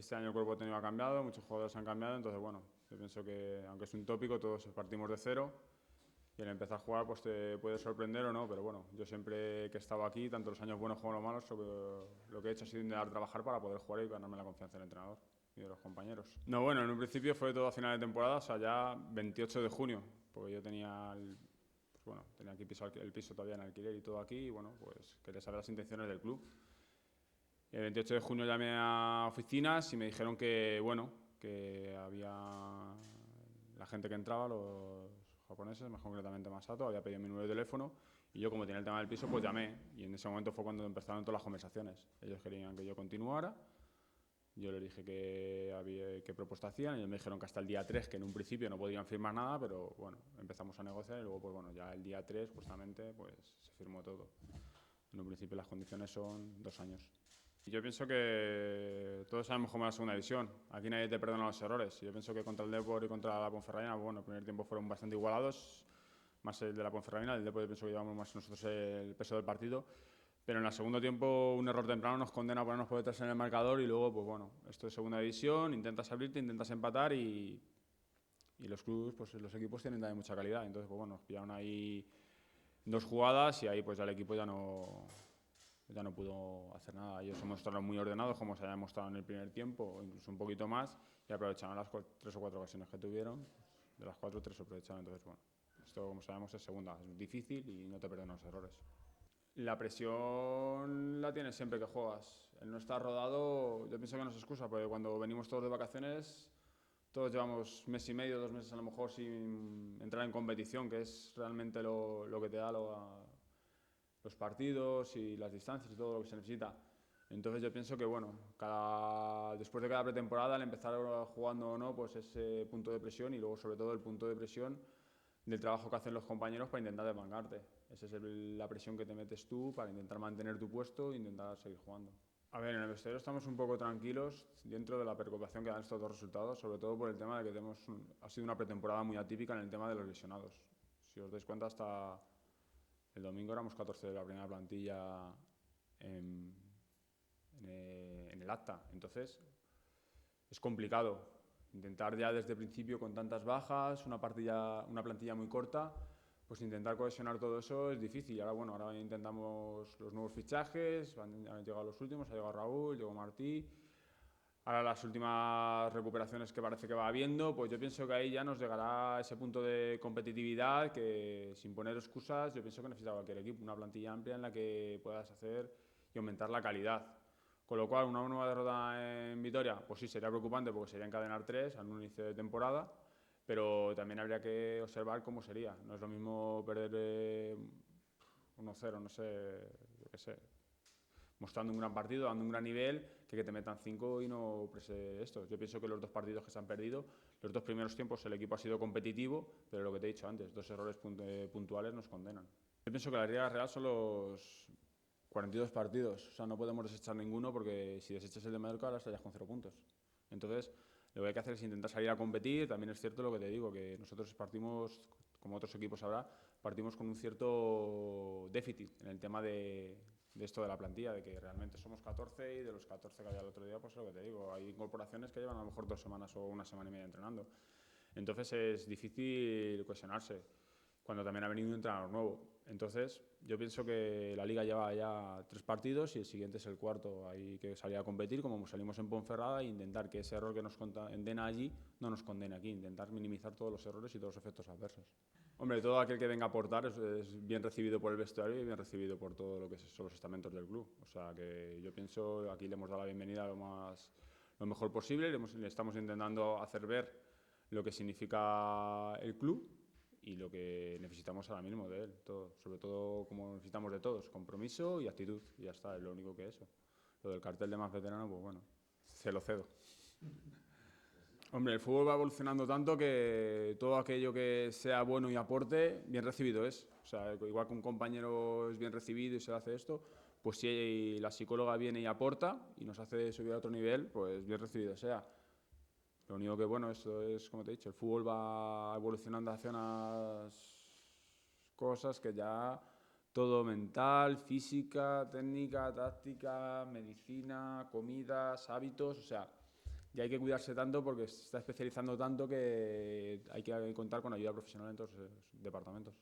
Este año el cuerpo técnico ha cambiado, muchos jugadores han cambiado, entonces bueno, yo pienso que aunque es un tópico, todos partimos de cero y al empezar a jugar pues te puede sorprender o no, pero bueno, yo siempre que he estado aquí, tanto los años buenos como los malos, lo que he hecho ha sido intentar trabajar para poder jugar y ganarme la confianza del entrenador y de los compañeros. No, bueno, en un principio fue todo a final de temporada, o sea, ya 28 de junio, porque yo tenía pues bueno, tenía aquí el piso todavía en alquiler y todo aquí, y bueno, pues quería saber las intenciones del club. El 28 de junio llamé a oficinas y me dijeron que, bueno, que había la gente que entraba, los japoneses, más concretamente Masato, había pedido mi número de teléfono y yo, como tenía el tema del piso, pues llamé. Y en ese momento fue cuando empezaron todas las conversaciones. Ellos querían que yo continuara, yo les dije qué propuesta hacían y ellos me dijeron que hasta el día 3, que en un principio no podían firmar nada, pero bueno, empezamos a negociar y luego, pues bueno, ya el día 3 justamente, pues se firmó todo. En un principio las condiciones son 2 años. Y yo pienso que todos sabemos cómo es la segunda división. Aquí nadie te perdona los errores. Yo pienso que contra el Depor y contra la Ponferradina, bueno, el primer tiempo fueron bastante igualados, más el de la Ponferradina. El Depor yo pienso que llevamos más nosotros el peso del partido. Pero en el segundo tiempo un error temprano nos condena a ponernos por detrás en el marcador y luego, pues bueno, esto es segunda división, intentas abrirte, intentas empatar y los clubes, pues los equipos tienen también mucha calidad. Entonces, pues bueno, nos pillaron ahí 2 jugadas y ahí pues ya el equipo ya no pudo hacer nada. Ellos se mostraron muy ordenados, como se había mostrado en el primer tiempo, o incluso un poquito más, y aprovecharon las 3 o 4 ocasiones que tuvieron. De las 4, 3 aprovecharon. Entonces, bueno, esto, como sabemos, es segunda, es difícil y no te perdonan los errores. La presión la tienes siempre que juegas. El no estar rodado, yo pienso que no es excusa, porque cuando venimos todos de vacaciones, todos llevamos mes y medio, 2 meses a lo mejor sin entrar en competición, que es realmente lo que te da los partidos y las distancias y todo lo que se necesita. Entonces yo pienso que bueno, después de cada pretemporada, al empezar jugando o no, pues ese punto de presión y luego sobre todo el punto de presión del trabajo que hacen los compañeros para intentar desbancarte. Esa es la presión que te metes tú para intentar mantener tu puesto e intentar seguir jugando. A ver, en el vestuario estamos un poco tranquilos dentro de la preocupación que dan estos 2 resultados, sobre todo por el tema de que ha sido una pretemporada muy atípica en el tema de los lesionados. Si os dais cuenta, hasta el domingo éramos 14 de la primera plantilla en el acta. Entonces, es complicado intentar ya desde el principio con tantas bajas, una plantilla muy corta, pues intentar cohesionar todo eso es difícil. Y ahora, bueno, ahora intentamos los nuevos fichajes, han llegado los últimos, ha llegado Raúl, llegó Martí. Ahora las últimas recuperaciones que parece que va habiendo, pues yo pienso que ahí ya nos llegará ese punto de competitividad que, sin poner excusas, yo pienso que necesita cualquier equipo, una plantilla amplia en la que puedas hacer y aumentar la calidad. Con lo cual, una nueva derrota en Vitoria, pues sí, sería preocupante porque sería encadenar 3 al inicio de temporada, pero también habría que observar cómo sería. No es lo mismo perder 1-0, no sé, yo qué sé, mostrando un gran partido, dando un gran nivel, que te metan 5 y no prese esto. Yo pienso que los 2 partidos que se han perdido, los 2 primeros tiempos el equipo ha sido competitivo, pero lo que te he dicho antes, 2 errores puntuales nos condenan. Yo pienso que la Liga Real son los 42 partidos, o sea, no podemos desechar ninguno porque si desechas el de Mallorca ahora estarías con 0 puntos. Entonces, lo que hay que hacer es intentar salir a competir. También es cierto lo que te digo, que nosotros partimos, como otros equipos ahora, partimos con un cierto déficit en el tema de esto de la plantilla, de que realmente somos 14 y de los 14 que había el otro día, pues lo que te digo, hay incorporaciones que llevan a lo mejor 2 semanas o 1 semana y media entrenando. Entonces es difícil cohesionarse cuando también ha venido un entrenador nuevo. Entonces, yo pienso que la Liga lleva ya 3 partidos y el siguiente es el cuarto. Hay que salir a competir, como salimos en Ponferrada, e intentar que ese error que nos condena allí no nos condene aquí. Intentar minimizar todos los errores y todos los efectos adversos. Hombre, todo aquel que venga a aportar es bien recibido por el vestuario y bien recibido por todo lo que son los estamentos del club. O sea, que yo pienso, aquí le hemos dado la bienvenida lo mejor posible, le estamos intentando hacer ver lo que significa el club y lo que necesitamos ahora mismo de él, todo, sobre todo como necesitamos de todos, compromiso y actitud, y ya está, es lo único que eso. Lo del cartel de más veterano, pues bueno, se lo cedo. Hombre, el fútbol va evolucionando tanto que todo aquello que sea bueno y aporte, bien recibido es. O sea, igual que un compañero es bien recibido y se hace esto, pues si la psicóloga viene y aporta y nos hace subir a otro nivel, pues bien recibido sea. Lo único que, bueno, esto es, como te he dicho, el fútbol va evolucionando hacia unas cosas que ya todo mental, física, técnica, táctica, medicina, comidas, hábitos, o sea, y hay que cuidarse tanto porque se está especializando tanto que hay que contar con ayuda profesional en todos esos departamentos.